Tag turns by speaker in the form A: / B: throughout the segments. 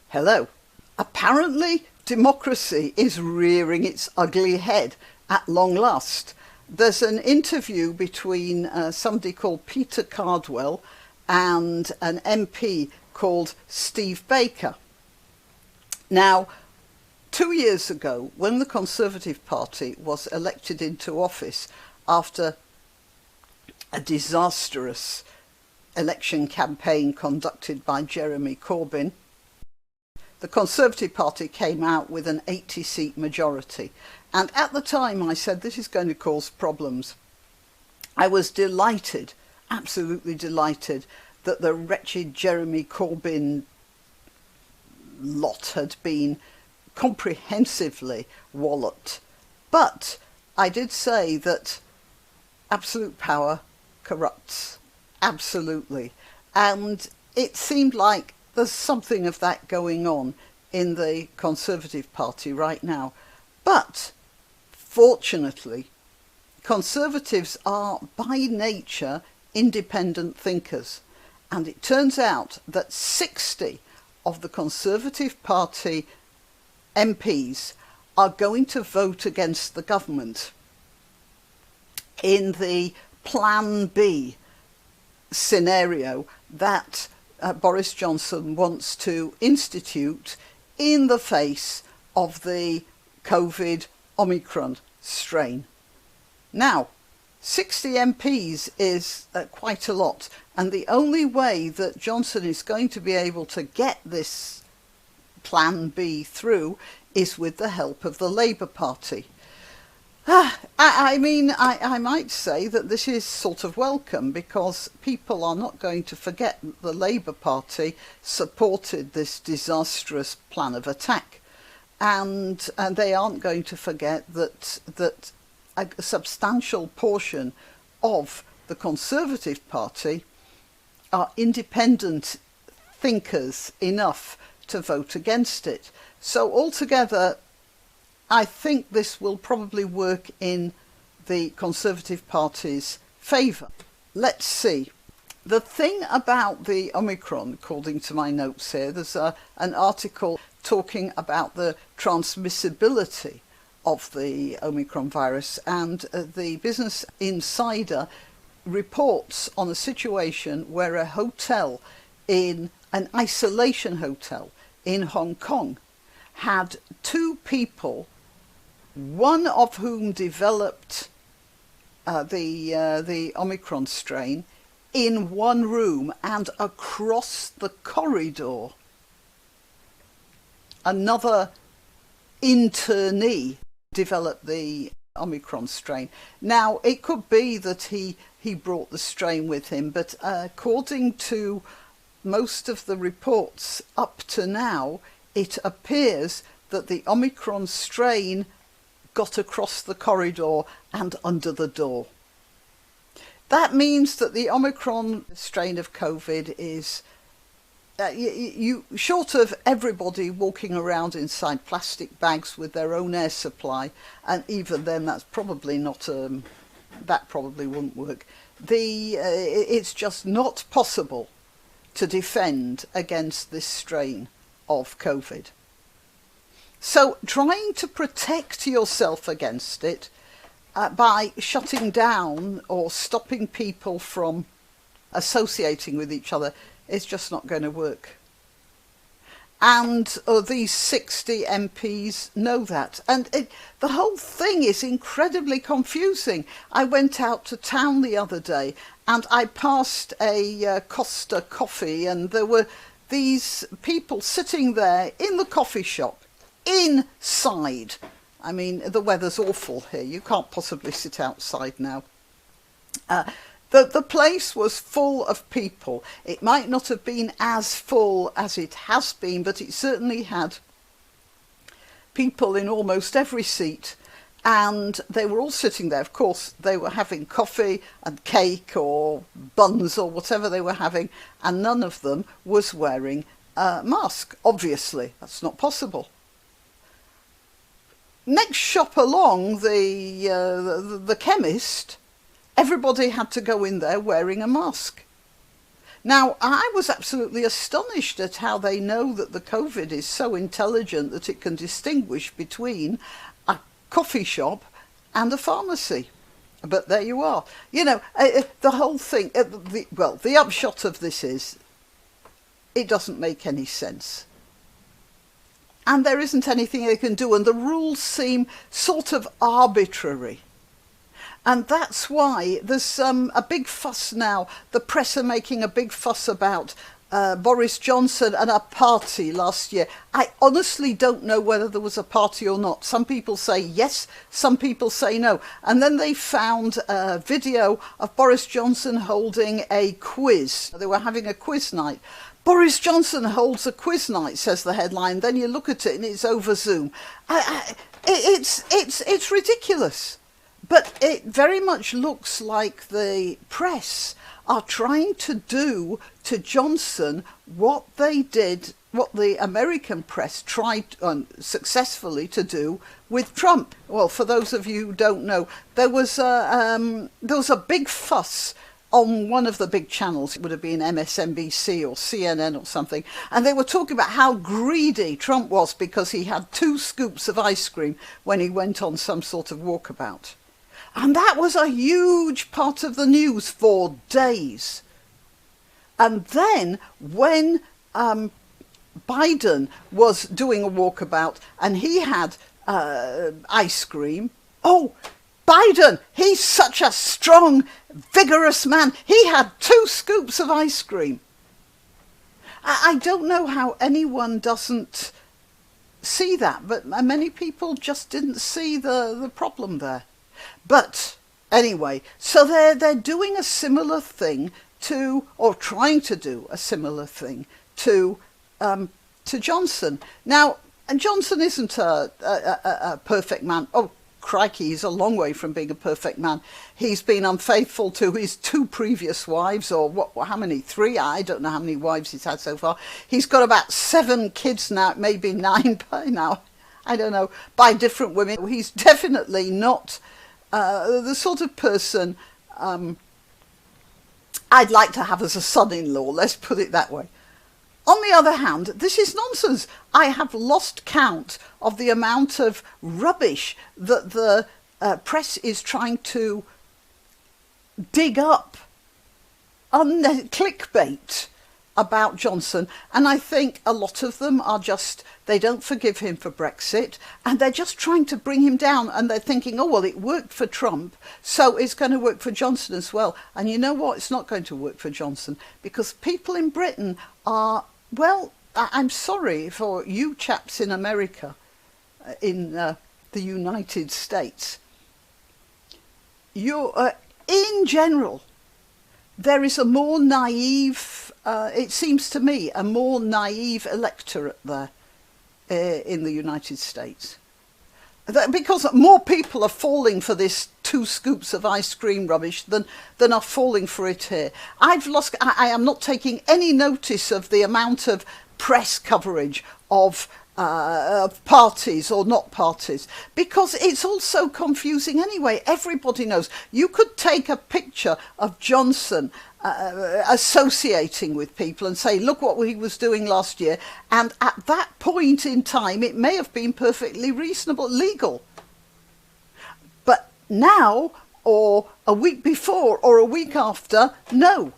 A: Hello. Apparently, democracy is rearing its ugly head at long last. There's an interview between somebody called Peter Cardwell and an MP called Steve Baker. Now, 2 years ago, when the Conservative Party was elected into office after a disastrous election campaign conducted by Jeremy Corbyn, the Conservative Party came out with an 80-seat majority. And at the time I said this is going to cause problems. I was delighted, absolutely delighted, that the wretched Jeremy Corbyn lot had been comprehensively walloped. But I did say that absolute power corrupts, absolutely. And it seemed like there's something of that going on in the Conservative Party right now. But fortunately, Conservatives are by nature independent thinkers. And it turns out that 60 of the Conservative Party MPs are going to vote against the government in the Plan B scenario that Boris Johnson wants to institute in the face of the COVID Omicron strain. Now, 60 MPs is quite a lot, and the only way that Johnson is going to be able to get this Plan B through is with the help of the Labour Party. I might say that this is sort of welcome, because people are not going to forget that the Labour Party supported this disastrous plan of attack. And they aren't going to forget that a substantial portion of the Conservative Party are independent thinkers enough to vote against it. So altogether, I think this will probably work in the Conservative Party's favour. Let's see. The thing about the Omicron, according to my notes here, there's an article talking about the transmissibility of the Omicron virus, and the Business Insider reports on a situation where a hotel, in an isolation hotel in Hong Kong, had 2 people, one of whom developed the Omicron strain, in one room, and across the corridor another internee developed the Omicron strain. Now, it could be that he brought the strain with him, but according to most of the reports up to now, it appears that the Omicron strain got across the corridor and under the door. That means that the Omicron strain of COVID is, short of everybody walking around inside plastic bags with their own air supply, and even then that's probably not, that probably wouldn't work. It's just not possible to defend against this strain of COVID. So trying to protect yourself against it by shutting down or stopping people from associating with each other is just not going to work. And these 60 MPs know that. And the whole thing is incredibly confusing. I went out to town the other day and I passed a Costa coffee, and there were these people sitting there in the coffee shop, inside. I mean, the weather's awful here. You can't possibly sit outside now. The place was full of people. It might not have been as full as it has been, but it certainly had people in almost every seat. And they were all sitting there. Of course, they were having coffee and cake or buns or whatever they were having, and none of them was wearing a mask. Obviously, that's not possible. Next shop along, the chemist, everybody had to go in there wearing a mask. Now, I was absolutely astonished at how they know that the COVID is so intelligent that it can distinguish between a coffee shop and a pharmacy. But there you are. You know, the whole thing, the upshot of this is it doesn't make any sense. And there isn't anything they can do, and the rules seem sort of arbitrary. And that's why there's a big fuss now. The press are making a big fuss about Boris Johnson and a party last year. I honestly don't know whether there was a party or not. Some people say yes, some people say no. And then they found a video of Boris Johnson holding a quiz. They were having a quiz night. Boris Johnson holds a quiz night, says the headline. Then you look at it and it's over Zoom. It's ridiculous. But it very much looks like the press are trying to do to Johnson what they did, what the American press tried successfully to do with Trump. Well, for those of you who don't know, there was a big fuss on one of the big channels. It would have been MSNBC or CNN or something, and they were talking about how greedy Trump was because he had 2 scoops of ice cream when he went on some sort of walkabout. And that was a huge part of the news for days. And then when Biden was doing a walkabout and he had ice cream, oh, Biden, he's such a strong, vigorous man. He had 2 scoops of ice cream. I don't know how anyone doesn't see that, but many people just didn't see the problem there. But anyway, so they're doing a similar thing to, or trying to do a similar thing to Johnson. Now, and Johnson isn't a perfect man. Oh, crikey, he's a long way from being a perfect man. He's been unfaithful to his 2 previous wives, or how many? 3? I don't know how many wives he's had so far. He's got about 7 kids now, maybe 9 by now. I don't know, by different women. He's definitely not the sort of person I'd like to have as a son-in-law, let's put it that way. On the other hand, this is nonsense. I have lost count of the amount of rubbish that the press is trying to dig up on clickbait about Johnson, and I think a lot of them are just, they don't forgive him for Brexit, and they're just trying to bring him down, and they're thinking, oh, well, it worked for Trump, so it's going to work for Johnson as well. And you know what? It's not going to work for Johnson, because people in Britain are, well, I'm sorry for you chaps in America, in the United States. You're, in general, there is a more naive, it seems to me, a more naive electorate there in the United States. Because more people are falling for this 2 scoops of ice cream rubbish than are falling for it here. I am not taking any notice of the amount of press coverage of parties or not parties, because it's all so confusing anyway. Everybody knows. You could take a picture of Johnson associating with people and say, look what he was doing last year, and at that point in time it may have been perfectly reasonable, legal. But now, or a week before, or a week after, no.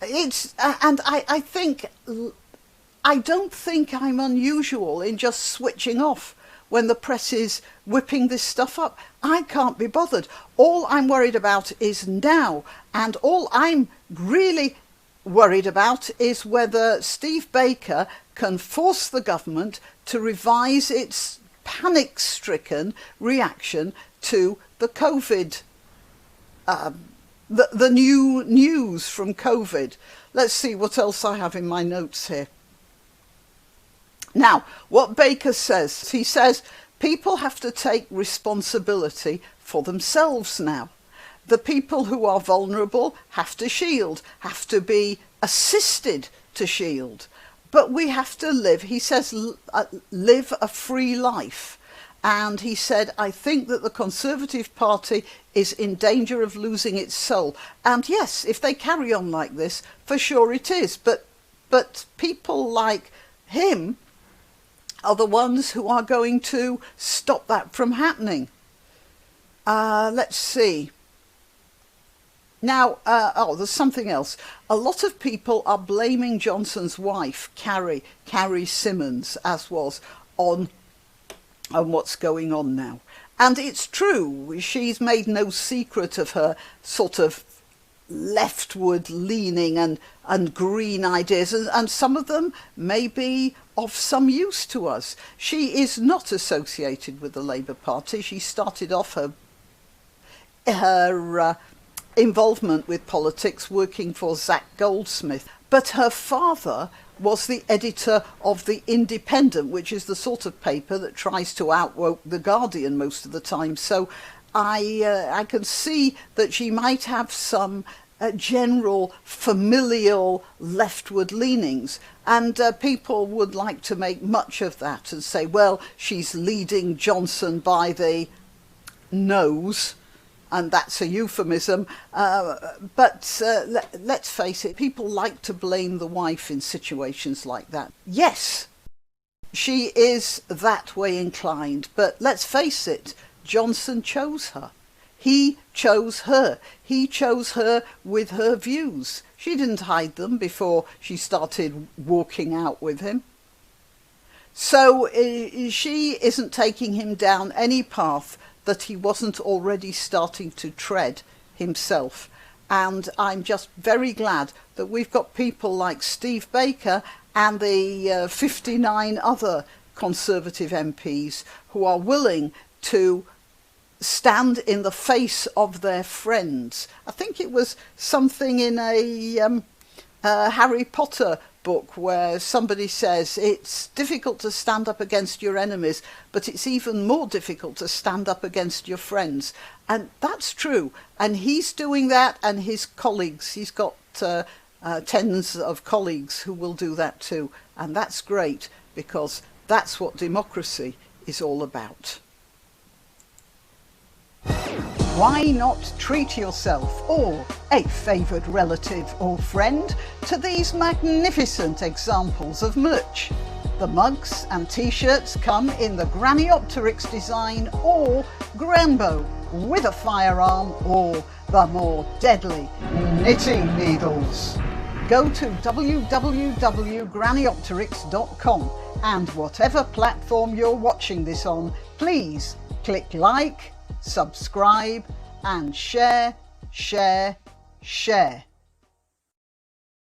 A: It's and I don't think I'm unusual in just switching off when the press is whipping this stuff up. I can't be bothered. All I'm worried about is now, and all I'm really worried about is whether Steve Baker can force the government to revise its panic-stricken reaction to the COVID, the new news from COVID. Let's see what else I have in my notes here. Now, what Baker says, he says people have to take responsibility for themselves now. The people who are vulnerable have to shield, have to be assisted to shield. But we have to live, he says, live a free life. And he said, I think that the Conservative Party is in danger of losing its soul. And yes, if they carry on like this, for sure it is. But people like him are the ones who are going to stop that from happening. Let's see. Now, there's something else. A lot of people are blaming Johnson's wife, Carrie Symonds, as was, on what's going on now. And it's true, she's made no secret of her sort of leftward leaning and green ideas, and some of them may be of some use to us. She is not associated with the Labour Party. She started off her involvement with politics working for Zach Goldsmith, but her father was the editor of The Independent, which is the sort of paper that tries to outwoke The Guardian most of the time. So I can see that she might have some general familial leftward leanings, and people would like to make much of that and say, well, she's leading Johnson by the nose, and that's a euphemism, but let's face it, people like to blame the wife in situations like that. Yes, she is that way inclined, but let's face it, Johnson chose her. He chose her. He chose her with her views. She didn't hide them before she started walking out with him. So she isn't taking him down any path that he wasn't already starting to tread himself. And I'm just very glad that we've got people like Steve Baker and the 59 other Conservative MPs who are willing to stand in the face of their friends. I think it was something in a Harry Potter book where somebody says it's difficult to stand up against your enemies, but it's even more difficult to stand up against your friends. And that's true. And he's doing that, and his colleagues, he's got tens of colleagues who will do that too. And that's great, because that's what democracy is all about. Why not treat yourself or a favoured relative or friend to these magnificent examples of merch? The mugs and t-shirts come in the Graniopteryx design or Granbo with a firearm or the more deadly knitting needles. Go to www.graniopteryx.com and whatever platform you're watching this on, please click like, subscribe and share.